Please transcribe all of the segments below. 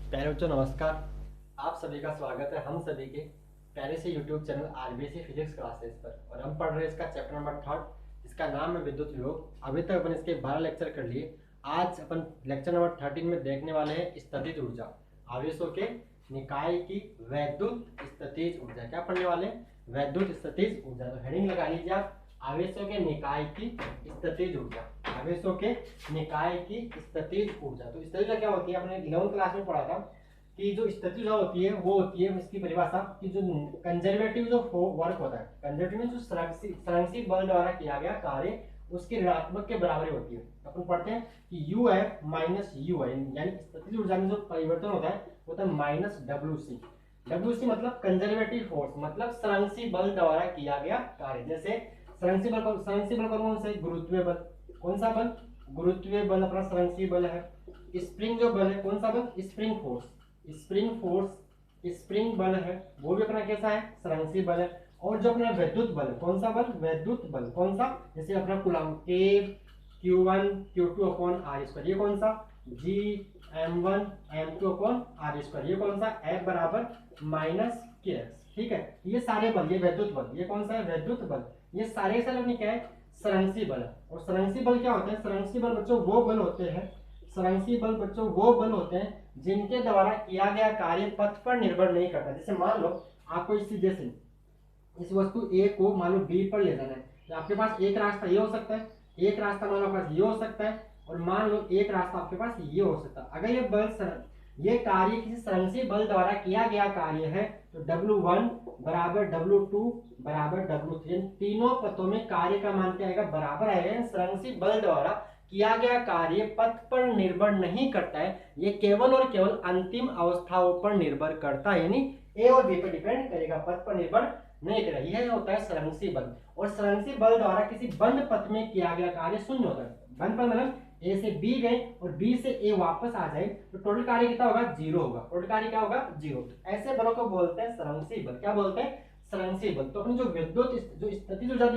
प्यारे बच्चों नमस्कार। आप सभी का स्वागत है हम सभी के प्यारे से YouTube channel RBC physics classes पर। और हम पढ़ रहे हैं इसका चैप्टर नंबर 3 जिसका नाम है विद्युत विभव। अभी तक अपन इसके 12 लेक्चर कर लिए। आज अपन लेक्चर नंबर 13 में देखने वाले हैं स्थितिज ऊर्जा, आवेशों के निकाय की वैद्युत स्थितिज ऊर्जा। क्या पढ़ने वाले? वैद्युत स्थितिज ऊर्जा। तो हेडिंग लगा लीजिए आप, आवेशों के निकाय की स्थितिज ऊर्जा। आवेशों के निकाय की स्थितिज ऊर्जा। तो स्थितिज ऊर्जा क्या होती है? आपने 11वीं क्लास में पढ़ा था कि जो स्थितिज ऊर्जा होती है वो होती है, इसकी परिभाषा कि जो कंजर्वेटिव जो वर्क होता है, कंजर्वेटिव में जो संरक्षित बल द्वारा किया गया कार्य उसके ऋणात्मक के बराबर होती है। अपन पढ़ते हैं कि यू एफ माइनस यू आई, यानी स्थितिज ऊर्जा में जो परिवर्तन होता है वो होता है minus W C. W C मतलब कंजर्वेटिव फोर्स, मतलब संरक्षित बल द्वारा किया गया कार्य। जैसे संरक्षित बल कौन सा है? गुरुत्वीय बल। कौन सा बल? गुरुत्वीय बल अपना संरक्षित बल है। स्प्रिंग जो बल है, कौन सा बल? Spring force. Spring force, spring बल है, वो भी अपना कैसा है? संरक्षित बल है। और जो अपना विद्युत बल है, कौन सा बल? विद्युत बल। कौन सा? जैसे अपना coulomb K Q1 Q2 upon R square, ये कौन सा? G M1 M2 upon R square, ये कौन सा? F बराबर माइनस KX। ठीक है, ये सारे बल, ये विद्युत बल, ये कौन सा है? विद्युत बल। ये सारे सारे क्या है? संरक्षित बल है। और संरक्षित बल क्या होते हैं? संरक्षित बल बच्चों वो बल होते हैं, संरक्षित बल बच्चों वो बल होते हैं जिनके द्वारा किया गया कार्य पथ पर निर्भर नहीं करता। जैसे मान लो आपको इस वस्तु ए को मान लो बी पर ले जाना है, तो आपके पास एक रास्ता ये हो सकता है, एक रास्ता मान लो आपके पास ये हो सकता है, और मान लो एक रास्ता आपके पास ये हो सकता है। अगर ये कार्य किसी संरक्षित बल द्वारा किया गया कार्य है तो W1 बराबर W2 बराबर W3, तीनों पथों में कार्य का मान क्या आएगा? बराबर आएगा। संरक्षित बल द्वारा किया गया कार्य पथ पर निर्भर नहीं करता है, ये केवल और केवल अंतिम अवस्थाओं पर निर्भर करता है, यानी ए और बी पर डिपेंड करेगा, पथ पर निर्भर नहीं करेगा। यह होता है संरक्षित बल। और संरक्षित बल द्वारा किसी बंद पथ में किया गया कार्य शून्य होता है। बंद पथ मतलब ए से बी गए और बी से ए वापस आ जाए तो टोटल कार्य कितना होगा? जीरो होगा। टोटल कार्य क्या होगा? जीरो। ऐसे बलों को बोलते हैं संरक्षित बल। क्या बोलते हैं? संरक्षित बल। तो अपनी जो विद्युत जो स्थितिज ऊर्जा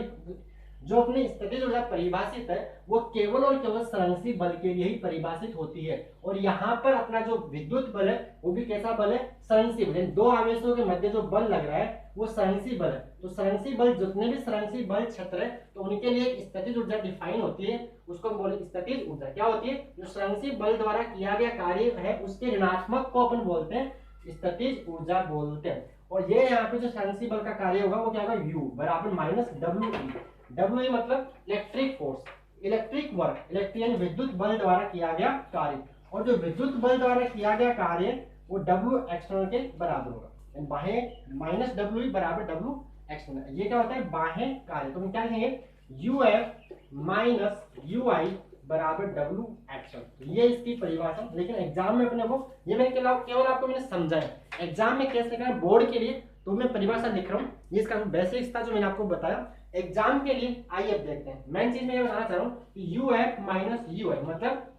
जो अपनी स्थितिज ऊर्जा परिभाषित है वो केवल और केवल संरक्षित बल के लिए ही परिभाषित होती है। और यहाँ पर अपना जो विद्युत बल है वो भी कैसा बल है? संरक्षित बल। दो आवेशों के मध्य जो बल लग रहा है वो संरक्षित बल है। तो संरक्षित बल, जितने भी संरक्षित बल क्षेत्र है तो उनके लिए एक स्थितिज ऊर्जा डिफाइन होती है, उसको हम बोले स्थितिज ऊर्जा। क्या होती है? जो संरक्षित बल द्वारा किया गया कार्य है उसके ऋणात्मक को अपन बोलते हैं स्थितिज ऊर्जा बोलते हैं। और ये यहाँ पे जो संरक्षित बल का कार्य होगा वो क्या होगा? U बराबर माइनस WE। WE मतलब electric force, electric work, electric विद्युत बल द्वारा किया गया कार्य। और जो विद्युत बल द्वारा किया गया कार्य वो W एक्सटर्नल के बराबर होगा, बाह्य माइनस WE बराबर W एक्सटर्नल। ये क्या होता है? बाह्य कार्य। तो हम क्या लिखेंगे? UF माइनस UI बराबर W एक्सटर्नल। ये इसकी परिभाषा। लेकिन एग्जाम में अपने को ये मैंने केवल आपको मैंने समझाया, एग्जाम में कैसे लिखना है बोर्ड के लिए तो मैं परिभाषा लिख रहा हूँ। ये इसका बेसिक्स था जो मैंने आपको बताया। एग्जाम के लिए आइए अब देखते हैं। मेन चीज मैं ये बताना चाह रहा हूँ कि UF माइनस UI मतलब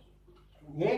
ये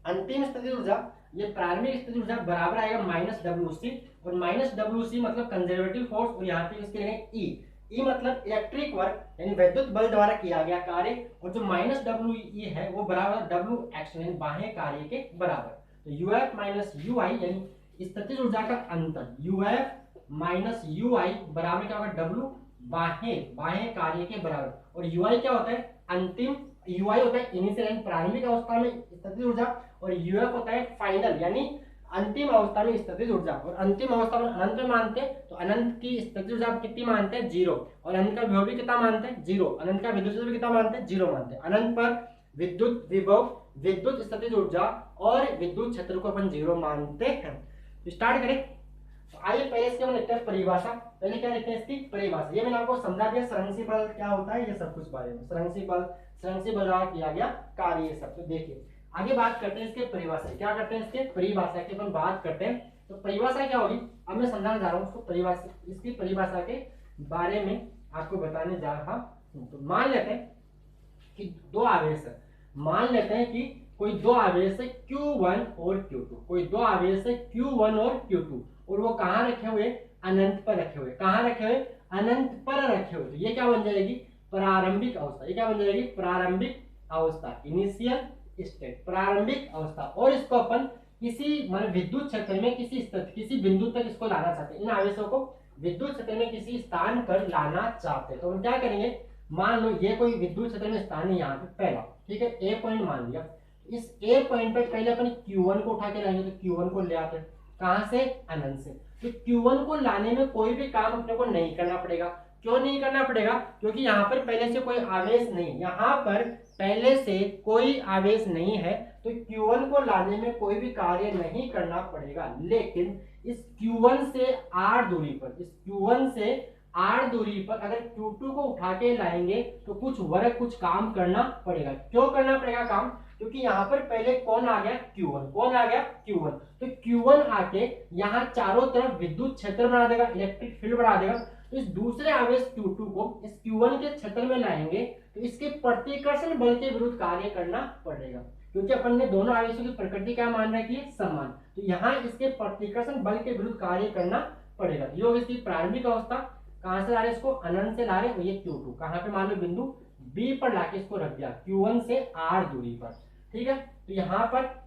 अंतिम स्थितिज ऊर्जा, ये प्रारंभिक स्थितिज ऊर्जा बराबर आएगा माइनस WC। और माइनस WC मतलब कंजर्वेटिव फोर्स, और यहाँ पे इसके लिए E मतलब इलेक्ट्रिक वर्क यानी विद्युत बल द्वारा किया गया कार्य। और जो माइनस WE है वो बराबर W एक्सटर्नल बाह्य कार्य के बराबर। तो UF माइनस UI यानी स्थितिज ऊर्जा का अंतर UF माइनस UI बराबर क्या होगा? W बाह्य कार्य के बराबर। और UI क्या होता है? अंतिम। UI होता है इनिशियल यानी प्रारंभिक अवस्था में स्थितिज ऊर्जा, और UF होता है फाइनल यानी अंतिम अवस्था में स्थितिज ऊर्जा। और अंतिम अवस्था में अनंत में मानते हैं तो अनंत की स्थितिज ऊर्जा कितनी मानते हैं? जीरो। और अनंत का विभव भी कितना मानते हैं? जीरो। अनंत का विद्युत भी कितना मानते हैं? जीरो मानते हैं। अनंत पर विद्युत विभव, विद्युत स्थितिज ऊर्जा और विद्युत क्षेत्र को अपन जीरो मानते हैं। तो स्टार्ट करें। तो आइए पहले इसके हम लिखते हैं परिभाषा। पहले क्या लिखते हैं? इसकी परिभाषा। ये मैंने आपको समझा दिया संरक्षित बल क्या होता है, ये सब कुछ बारे में। संरक्षित बल द्वारा किया गया कार्य, ये सब। तो देखिए आगे बात करते हैं इसके परिभाषा। क्या करते हैं? इसके परिभाषा की अपन बात करते हैं। तो परिभाषा क्या होगी अब मैं समझाने जा रहा हूँ उसको। परिभाषा, इसकी परिभाषा के बारे में आपको बताने जा रहा हूँ। तो मान लेते हैं कि दो आवेश है, मान लेते हैं कि कोई दो आवेश है Q1 और Q2, कोई दो आवेश है Q1 और Q2, और वो कहाँ रखे हुए? अनंत पर रखे हुए। कहाँ रखे हुए? अनंत पर रखे हुए। तो ये क्या बन जाएगी? प्रारंभिक अवस्था। ये क्या बन जाएगी? प्रारंभिक अवस्था, इनिशियल स्टेट, प्रारंभिक अवस्था। और इसको अपन किसी मतलब विद्युत क्षेत्र में किसी बिंदु तक इसको लाना चाहते हैं, इन आवेशों को विद्युत क्षेत्र में किसी स्थान पर लाना चाहते हैं, तो हम क्या करेंगे, मान लो ये कोई विद्युत क्षेत्र में स्थान है यहाँ पे पहला, ठीक है, ए पॉइंट मान लिया। इस ए पॉइंट पर पहले अपन Q1 को उठा के लाएंगे, तो Q1 को ले आते हैं कहां से, अनंत से। तो Q1 को लाने में कोई भी काम अपने को नहीं करना पड़ेगा। क्यों नहीं करना पड़ेगा, क्योंकि यहाँ पर पहले से कोई आवेश नहीं, यहाँ पर पहले से कोई आवेश नहीं है, तो Q1 को लाने में कोई भी कार्य नहीं करना पड़ेगा। लेकिन इस Q1 से R दूरी पर, इस Q1 से R दूरी पर अगर Q2 को उठा के लाएंगे तो कुछ वर्क, कुछ काम करना पड़ेगा। क्यों करना पड़ेगा काम, क्योंकि यहाँ पर पहले कौन आ गया, Q1, कौन आ गया, Q1। तो Q1 आके यहाँ चारों तरफ विद्युत क्षेत्र बना देगा, इलेक्ट्रिक फील्ड बना देगा। तो इस दूसरे आवेश Q2 को इस Q1 के क्षेत्र में लाएंगे तो इसके प्रतिकर्षण बल के विरुद्ध कार्य करना पड़ेगा, क्योंकि अपन ने दोनों आवेशों की प्रकृति क्या मान रखी है, समान। तो यहाँ इसके प्रतिकर्षण बल के विरुद्ध कार्य करना पड़ेगा। ये होगी इसकी प्रारंभिक अवस्था। कहां से ला रहे इसको, अनंत से ला रहे, और ये Q2 कहां पे, मान लो बिंदु B पर लाके इसको रख दिया Q1 से R दूरी पर, ठीक है। तो यहाँ पर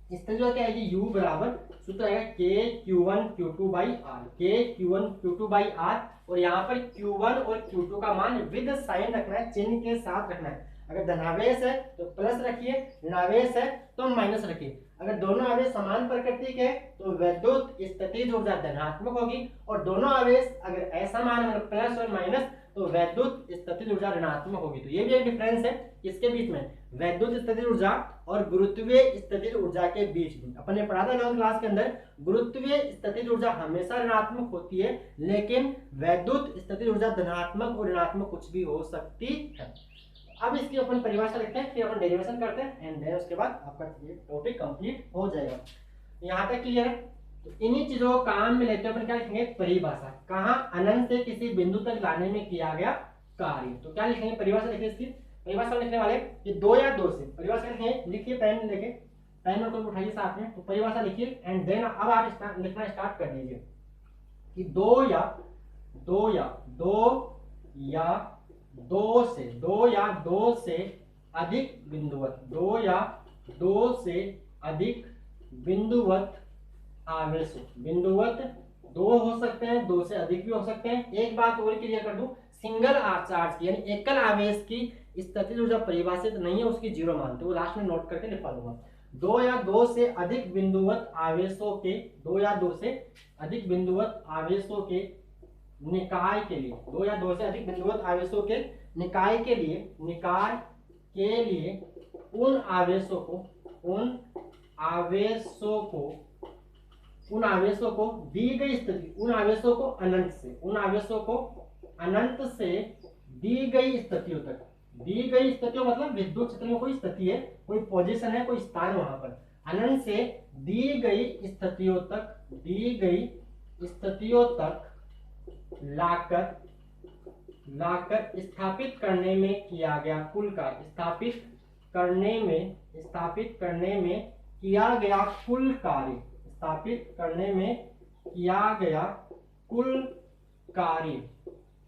इस तरह क्या आएगी, U बराबर सूत्र आएगा KQ1Q2/R, KQ1Q2/R, और यहाँ पर Q1 और Q2 का मान विद साइन रखना है, चिन्ह के साथ रखना है। अगर धनावेश है तो प्लस रखिए, ऋणावेश है तो माइनस रखिए। अगर दोनों आवेश समान प्रकृति के तो विद्युत स्थितिज ऊर्जा धनात्मक होगी, और दोनों आवेश अगर ऐसा मान मतलब प्लस और माइनस तो वैद्युत स्थितिज ऊर्जा ऋणात्मक होगी। तो ये भी एक डिफरेंस है इसके बीच में, वैद्युत स्थितिज ऊर्जा और गुरुत्वीय स्थितिज ऊर्जा के बीच में। अपन ने पढ़ा था 11वीं क्लास के अंदर, गुरुत्वीय स्थितिज ऊर्जा हमेशा ऋणात्मक होती है, लेकिन वैद्युत स्थितिज ऊर्जा धनात्मक और ऋणात्मक कुछ भी हो सकती है। अब इसकी अपन परिभाषा लिखते हैं, फिर अपन डेरिवेशन करते हैं, एंड देन उसके बाद आपका ये टॉपिक कंप्लीट हो जाएगा। यहाँ तक क्लियर है। तो इन्हीं चीजों को काम में लेते हैं अपन क्या लिखेंगे, परिभाषा। कहाँ, अनंत से किसी बिंदु तक लाने में किया गया कार्य। तो क्या लिखेंगे, परिभाषा लिखिए इसकी। परिभाषा लिखने वाले कि 2 या 2 से, परिभाषा लिखिए, लिखिए पेन लेके, पेन और कलम उठाइए साथ में। तो परिभाषा लिखिए एंड देन अब आप लिखना स्टार्ट कर दीजिए कि 2 या 2 या 2 से अधिक बिंदुवत, 2 या 2 से अधिक बिंदुवत आवेश, बिंदुवत 2 हो सकते हैं, 2 से अधिक भी हो सकते हैं। एक बात और क्लियर कर दूं, सिंगल चार्ज की यानी एकल आवेश की स्थितिज ऊर्जा परिभाषित नहीं है, उसकी 0 मानते, वो लास्ट में नोट करके लिखवा दूंगा। 2 या 2 से अधिक बिंदुवत आवेशों के, 2 या 2 से अधिक बिंदुवत आवेशों के निकाय के लिए, 2 या 2 से अधिक बिंदुवत आवेशों के निकाय के लिए उन आवेशों को दी गई स्थिति, उन आवेशों को अनंत से दी गई स्थितियों तक, दी गई स्थितियों मतलब विद्युत क्षेत्र में कोई स्थिति है, कोई पोजीशन है, कोई स्थान वहां पर, अनंत से दी गई स्थितियों तक लाकर स्थापित करने में किया गया कुल कार्य, स्थापित करने में किया गया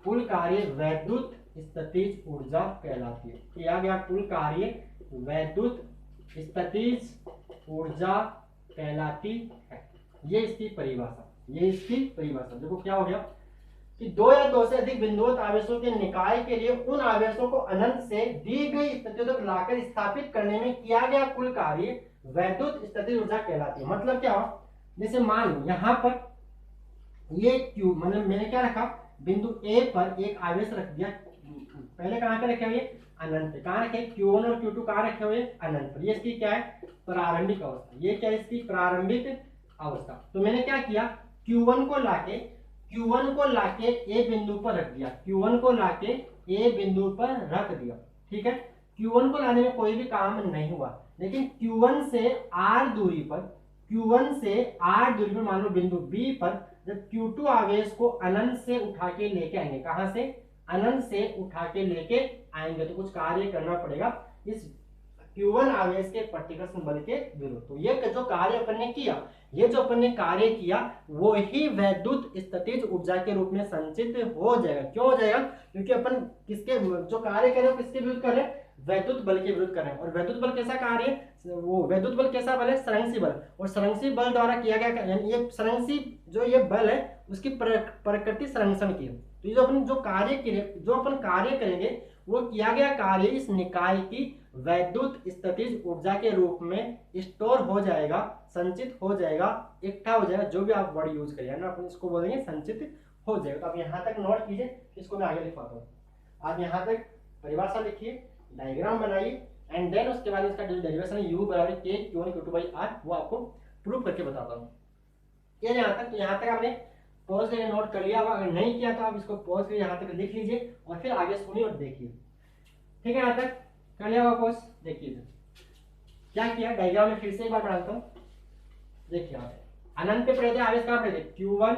कुल कार्य वैद्युत स्थितिज ऊर्जा कहलाती है। किया गया कुल कार्य वैद्युत स्थितिज ऊर्जा कहलाती है। ये इसकी परिभाषा, देखो क्या हो गया कि 2 या 2 से अधिक बिंदुवत आवेशों के निकाय के लिए उन आवेशों को अनंत से दी गई स्थितियों तक लाकर स्थापित करने में किया गया कुल कार्य वैद्युत स्थितिज ऊर्जा कहलाती है। मतलब क्या हो, जैसे मान लो यहाँ पर ये Q, मतलब मैंने क्या रखा, बिंदु A पर एक आवेश रख दिया, पहले कहाँ पे रखे हुए, अनंत पे। कहाँ रखे, Q1 और Q2 कहाँ रखे हुए, अनंत पर। ये इसकी क्या है, प्रारंभिक अवस्था। ये क्या है, इसकी प्रारंभिक अवस्था। तो मैंने क्या किया, Q1 को लाके A बिंदु पर रख दिया, Q1 को लाके A बिंदु पर रख दिया, ठीक है। Q1 को लाने में कोई भी काम नहीं हुआ, लेकिन Q1 से R दूरी पर मान लो बिंदु B पर जब Q2 आवेश को अनंत से उठा के लेके आएंगे, कहां से, अनंत से उठा के लेके आएंगे, तो कुछ कार्य करना पड़ेगा इस Q1 आवेश के प्रतिकर्षण बल के विरुद्ध। तो ये जो कार्य अपन ने कार्य किया वो ही वैद्युत स्थितिज ऊर्जा के रूप में संचित हो जाएगा। क्यों हो जाएगा, क्योंकि अपन किसके जो कार्य कर रहे हैं किसके विरुद्ध कर रहे हैं, वैद्युत बल के विरुद्ध कर रहे हैं। और वैद्युत बल कैसा कार्य, वो वैद्युत बल कैसा बल है, संरक्षी बल, और संरक्षी बल द्वारा किया गया, यानी ये संरक्षी जो ये बल है उसकी प्रकृति संरक्षण की है। तो ये जो अपन कार्य करेंगे वो किया गया कार्य इस निकाय की वैद्युत स्थितिज ऊर्जा के रूप में स्टोर हो जाएगा, संचित हो जाएगा, इकट्ठा हो जाएगा, जो भी आप वर्ड यूज करिए ना, अपन इसको बोलेंगे संचित हो जाएगा। तो आप यहाँ तक नोट कीजिए, इसको मैं आगे लिखवाता हूँ। आप यहाँ तक परिभाषा लिखिए, डायग्राम बनाइए, एंड देन उसके बाद इसका जो डेरिवेशन है u बराबर k q1 q2 by r वो आपको प्रूव करके बताता हूँ। ये यहाँ तक आपने पॉज करके नोट कर लिया होगा, अगर नहीं किया तो आप इसको पॉज करके यहाँ तक लिख लीजिए और फिर आगे सुनिए और देखिए। ठीक है, यहाँ तक कर लिया होगा पॉज। देखिए क्या किया, डायग्राम में फिर से एक बार बनाता हूँ। देखिए यहाँ पे अनंत पे पढ़े थे, आवेश कहाँ पढ़े थे, Q1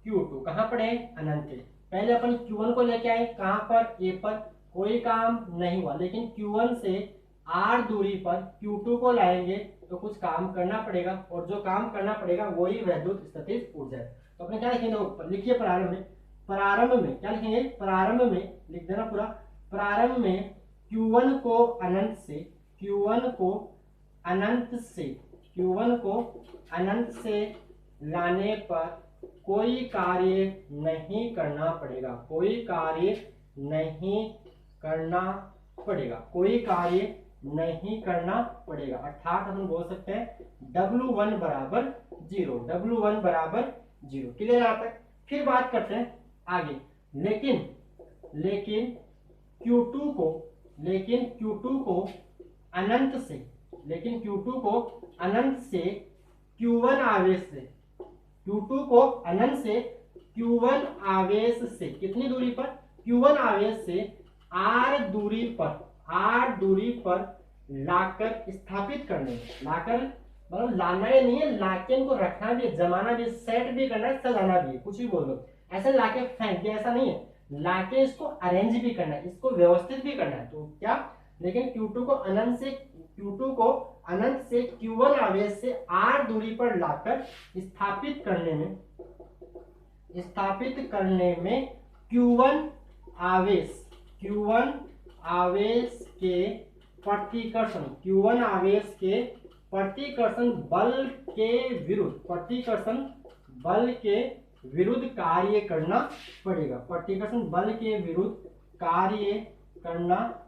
Q2 कहाँ पढ़े, अनंत पे। पहले अपन Q1 को लेके आए कहाँ पर, A पर, कोई काम नहीं हुआ, लेकिन Q1 से R दूरी पर Q2 को लाएंगे तो कुछ काम करना पड़ेगा, और जो काम करना पड़ेगा वही वैद्युत स्थितिज ऊर्जा है। तो अपने क्या लिखेंगे, लिखिए प्रारंभ में क्या लिखेंगे, प्रारंभ में लिख देना पूरा, प्रारंभ में Q1 को अनंत से लाने पर कोई कार्य नहीं करना पड़ेगा, अर्थात हम बोल सकते हैं W1 बराबर 0। क्लियर यहाँ तक। फिर बात करते हैं आगे, लेकिन Q2 को अनंत से Q1 आवेश से कितनी दूरी पर, Q1 आवेश से R दूरी पर लाकर स्थापित करने, मतलब लाना ही नहीं है, लाके इनको रखना भी है, जमाना भी, सेट भी करना है, सजाना भी है, कुछ भी बोल लो। ऐसे लाके फेंक दिया ऐसा नहीं है, लाके इसको अरेंज भी करना है, इसको व्यवस्थित भी करना है। तो क्या, लेकिन Q2 को अनंत से Q1 आवेश से R दूरी पर लाकर स्थापित करने में Q1 आवेश के प्रतिकर्षण बल के विरुद्ध कार्य करना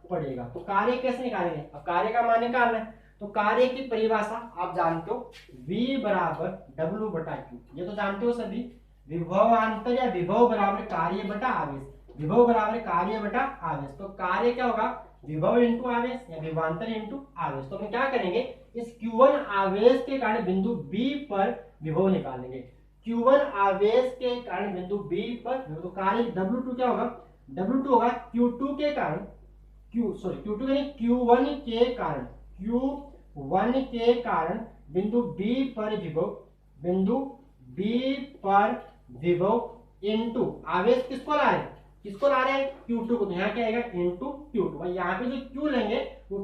पड़ेगा। तो कार्य कैसे निकालेंगे, अब कार्य का मान निकालना है। तो कार्य की परिभाषा आप जानते हो, V बराबर W बटा Q, ये तो जानते हो सभी। विभवांतर या विभव बराबर कार्य बटा आवेश, तो कार्य क्या होगा, विभव इंटू आवेश या विभवांतर इंटू आवेश। तो हम क्या करेंगे, इस Q1 आवेश के कारण बिंदु B पर विभव निकालेंगे, Q1 आवेश के कारण बिंदु B पर, तो कार्य W2 क्या होगा, W2 होगा Q1 के कारण बिंदु B पर विभव इंटू आवेश किसको ला रहे हैं, Q2 को। तो यहाँ क्या आएगा, इंटू Q2। भाई यहाँ पे जो Q लेंगे वो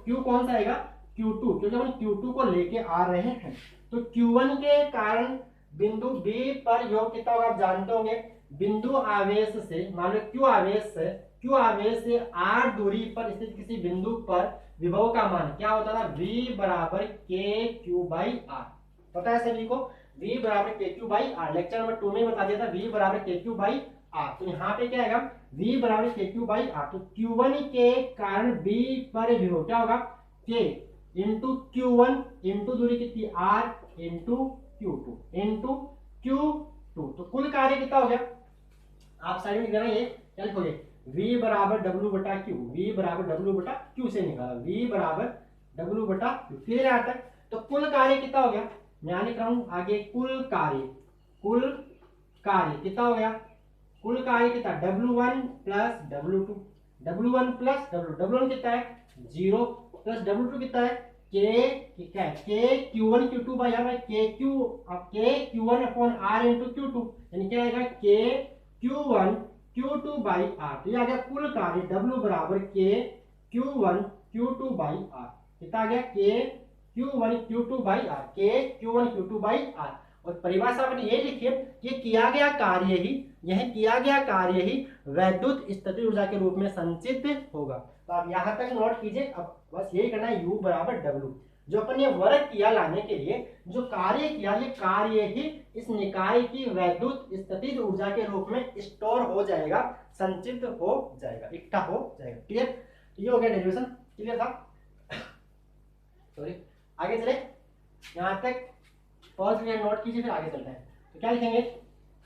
Q कौन सा आएगा, Q2, क्योंकि हम Q2 को लेके आ रहे हैं। तो Q1 के कारण बिंदु B पर योग कितना होगा, आप जानते होंगे, बिंदु आवेश से, मान लो Q आवेश से R दूरी पर स्थित किसी बिंदु पर विभव का मान क्या होता था, V बराबर KQ बाई R। पता है सभी को, V बराबर KQ by R, lecture number 2 में बता दिया था, V बराबर KQ बाई R। तो यहाँ पे क्या आएगा, V बराबर KQ बाई R। तो Q1 के कारण B पर विभव क्या होगा, K इंटू Q1 इंटू दूरी कितनी R इंटू Q2। तो कुल कार्य कितना हो गया, आप साइड में देना, ये क्या लिखोगे, V बराबर W बटा Q से निकाला, V बराबर W बटा Q। क्लियर है तक। तो कुल कार्य कितना हो गया, मैं लिख रहा हूं आगे, कुल कार्य कितना हो गया, कुल कार्य कितना, W1 प्लस W2, W1 कितना है 0, प्लस W2 कितना है K Q1 Q2 by R, K Q1 upon R into Q2, यानी क्या आएगा K Q1 Q2 by R। तो ये आ गया कुल कार्य W बराबर K Q1 Q2 by R। कितना आ गया, K Q1 Q2 by R, K Q1 Q2 by R। और परिभाषा अपने ये लिखिए, यह किया गया कार्य ही वैद्युत स्थितिज ऊर्जा के रूप में संचित होगा। तो आप यहाँ तक नोट कीजिए। अब बस यही करना है, U बराबर W। जो अपन ने वर्क किया लाने के लिए, जो कार्य किया, ये कार्य ही इस निकाय की वैद्युत स्थितिज ऊर्जा के रूप में स्टोर हो जाएगा, संचित हो जाएगा, इकट्ठा हो जाएगा। क्लियर? ये हो गया डेरिवेशन, क्लियर था? सॉरी, आगे चले, यहां तक पॉज में नोट कीजिए, फिर आगे चलते हैं। तो क्या लिखेंगे,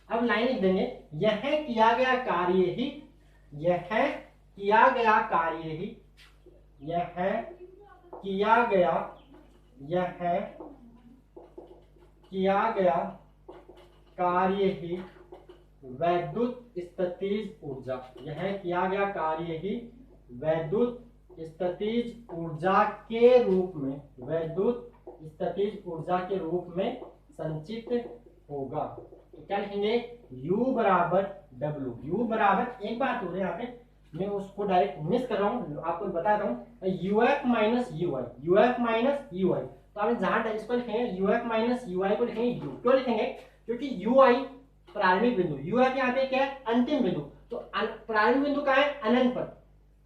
अब लाइन लिख देंगे, यह किया गया कार्य ही, यह किया गया कार्य ही, यह किया गया, यह किया गया कार्य ही वैद्युत स्थितिज ऊर्जा, यह किया गया कार्य ही वैद्युत स्थितिज ऊर्जा के रूप में, वैद्युत स्थितिज ऊर्जा के रूप में संचित होगा। तो क्या लिखेंगे, U बराबर W, U बराबर, एक बात हो रही है यहाँ पे, मैं उसको डायरेक्ट मिस कर रहा हूँ, आपको बताता हूँ, UF minus UI, UF minus UI। तो आप जहां इसको लिखेंगे UF माइनस UI को लिखेंगे U, क्यों लिखेंगे, क्योंकि UI प्रारंभिक बिंदु, UF यहाँ पे क्या है, अंतिम बिंदु, तो प्रारंभिक बिंदु का है अनंत पर,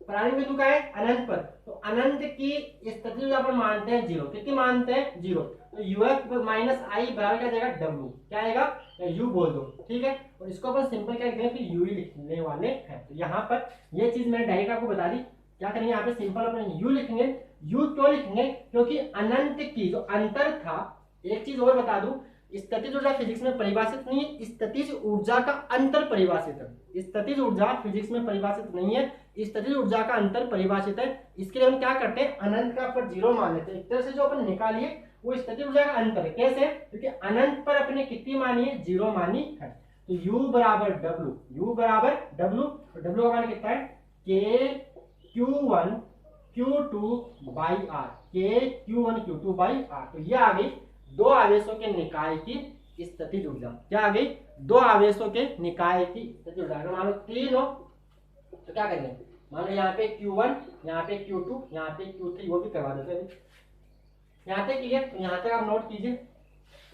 प्रारंभिक बिंदु का है अनंत पर, तो अनंत की स्थिति जो अपन मानते हैं जीरो, कितनी मानते हैं, जीरो, तो UF माइनस आई बराबर क्या जाएगा, W, क्या आएगा, U बोल दो, ठीक है। और इसको अपन सिंपल क्या लिखेंगे, फिर U ही लिखने वाले हैं। तो यहाँ पर ये चीज मैंने डायरेक्ट आपको बता दी, क्या करेंगे यहाँ पे सिंपल अपन U लिखेंगे। U क्यों लिखेंगे, क्योंकि अनंत की जो अंतर था, एक चीज और बता दूं, स्थितिज ऊर्जा फिजिक्स में परिभाषित नहीं है, स्थितिज ऊर्जा का अंतर परिभाषित है, स्थितिज ऊर्जा फिजिक्स में परिभाषित नहीं है, स्थितिज ऊर्जा का अंतर परिभाषित है। इसके लिए हम क्या करते हैं, अनंत का पर जीरो मान लेते हैं, एक तरह से जो अपन निकालिए वो स्थितिज ऊर्जा का अंतर है। कैसे, क्योंकि अनंत पर अपने कितनी मानी है, जीरो मानी है। तो U बराबर W, U बराबर W, W का मान कितना है, K Q1 Q2 by R, K Q1 Q2 by R। तो ये आ गई दो आवेशों के निकाय की स्थितिज ऊर्जा, क्या आ गई, दो आवेशों के निकाय की स्थितिज ऊर्जा। अगर मान लो 3 हो तो क्या करेंगे, मान लो यहाँ पे Q1, यहाँ पे Q2, यहाँ पे Q3, वो भी करवा देते हैं। यहाँ तक क्लियर, तो यहाँ तक आप नोट कीजिए,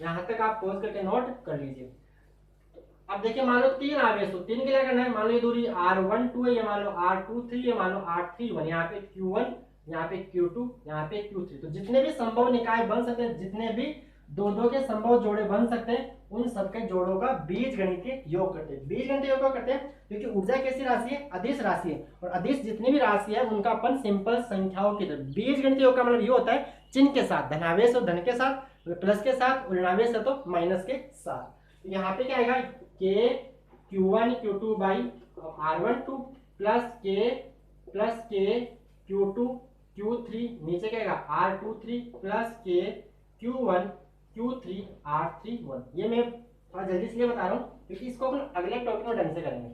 यहाँ तक आप पॉज करके नोट कर लीजिए। अब देखिए, मान लो 3 आवेश, तो 3 के लिए करना है, मान लो ये दूरी R12 है, ये मान लो R23, ये मान लो R31, यहाँ पे Q1, यहाँ पे Q2, यहाँ पे Q3। तो जितने भी संभव निकाय बन सकते हैं, जितने भी दो दो के संभव जोड़े बन सकते हैं, उन सबके जोड़ों का बीजगणितीय योग करते हैं। बीजगणितीय योग करते हैं क्योंकि ऊर्जा कैसी राशि है, अदिश राशि है, और अदिश जितनी भी राशि है उनका अपन सिंपल संख्याओं की तरह। बीजगणितीय योग का मतलब ये होता है चिन्ह के साथ, धनावेश और धन के साथ, प्लस के साथ, ऋणावेश है तो माइनस के साथ। तो यहाँ पे क्या आएगा, K Q1 Q2 by R12 plus K Q2 Q3, नीचे क्या आएगा R23 plus K Q1 Q3 R31। ये मैं थोड़ा जल्दी इसलिए बता रहा हूँ क्योंकि इसको अपन अगले टॉपिक में ढंग से करेंगे।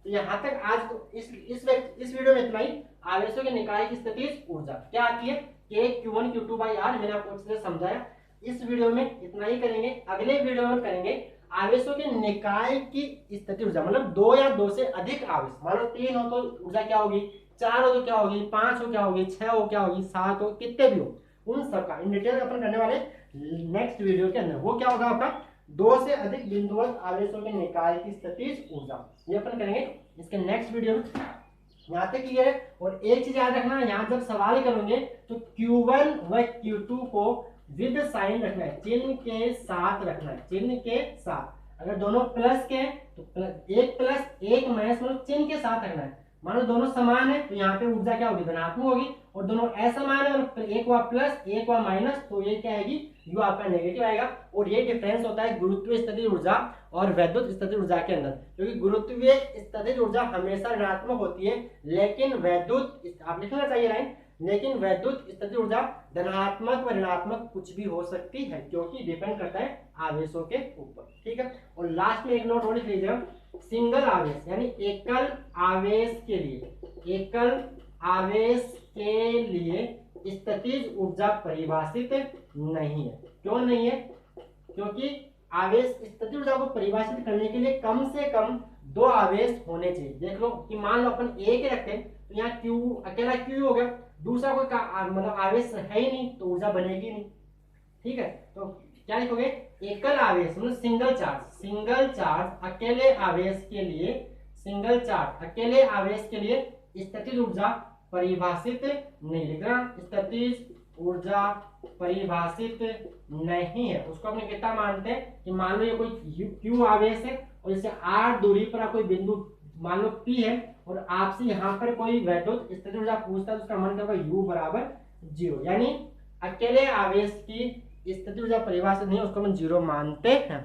तो यहाँ तक आज इस वीडियो में इतना ही। आवेशों के निकाय की स्थितिज ऊर्जा क्या आती है, K Q1 Q2 by R, मैंने आपको इसलिए समझाया। इस वीडियो में इतना ही करेंगे, अगले वीडियो में करेंगे आवेशों के निकाय की स्थितिज ऊर्जा, मतलब 2 या 2 से अधिक आवेश। मान लो 3 हो तो ऊर्जा क्या होगी, 4 हो तो क्या होगी, 5 हो क्या होगी, 6 हो क्या होगी, 7 हो, कितने भी हो, उन सबका इन डिटेल अपन करने वाले नेक्स्ट वीडियो के अंदर। वो क्या होगा आपका, 2 से अधिक बिंदुवत आवेशों के निकाय की स्थितिज ऊर्जा, ये अपन करेंगे इसके नेक्स्ट वीडियो में। यहाँ तक क्लियर है। और एक चीज याद रखना, यहाँ जब सवाल करोगे तो Q1 व Q2 को विद साइन रखना है, चिन्ह के साथ रखना है, चिन्ह के साथ। अगर दोनों प्लस के हैं तो एक प्लस एक माइनस, मतलब चिन्ह के साथ रखना है। मान लो दोनों समान है तो यहाँ पे ऊर्जा क्या होगी, धनात्मक होगी, और दोनों असमान है, मतलब एक हुआ प्लस एक हुआ माइनस, तो ये क्या आएगी, यू आपका नेगेटिव आएगा। और ये डिफरेंस होता है गुरुत्वीय स्थितिज ऊर्जा और वैद्युत स्थितिज ऊर्जा के अंदर, क्योंकि गुरुत्वीय स्थितिज ऊर्जा हमेशा ऋणात्मक होती है, लेकिन वैद्युत, आप लिखना चाहिए लाइन, लेकिन वैद्युत स्थितिज ऊर्जा धनात्मक व ऋणात्मक कुछ भी हो सकती है, क्योंकि डिपेंड करता है आवेशों के ऊपर, ठीक है। और लास्ट में एक नोट और लिख लीजिएगा, सिंगल आवेश यानी एकल आवेश के लिए, एकल आवेश के लिए स्थितिज ऊर्जा परिभाषित नहीं है। क्यों नहीं है, क्योंकि आवेश स्थितिज ऊर्जा को परिभाषित करने के लिए कम से कम 2 आवेश होने चाहिए। देख लो कि मान लो अपन एक ही रखते हैं तो यहाँ Q अकेला Q हो गया, दूसरा कोई मतलब आवेश है ही नहीं तो ऊर्जा बनेगी नहीं, ठीक है। तो क्या लिखोगे, एकल आवेश मतलब सिंगल चार्ज, सिंगल चार्ज अकेले आवेश के लिए, सिंगल चार्ज अकेले आवेश के लिए स्थितिज ऊर्जा परिभाषित नहीं लिखना, स्थितिज ऊर्जा परिभाषित नहीं है, उसको अपने कितना मानते हैं कि मान लो ये कोई Q आवेश है और जैसे r दूरी पर कोई बिंदु मान लो P है और आपसे यहाँ पर कोई वैद्युत स्थिति ऊर्जा पूछता है तो उसका मान क्या होगा U बराबर 0, यानी अकेले आवेश की स्थिति ऊर्जा परिभाषित नहीं है, उसको हम 0 मानते हैं।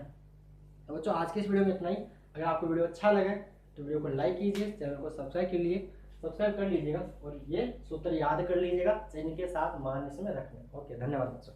तो बच्चों आज के इस वीडियो में इतना ही। अगर आपको वीडियो अच्छा लगे तो वीडियो को लाइक कीजिए, चैनल को सब्सक्राइब कर लीजिएगा और ये सूत्र याद कर लीजिएगा, चिन्ह के साथ मान इसमें रखना। ओके, धन्यवाद बच्चों।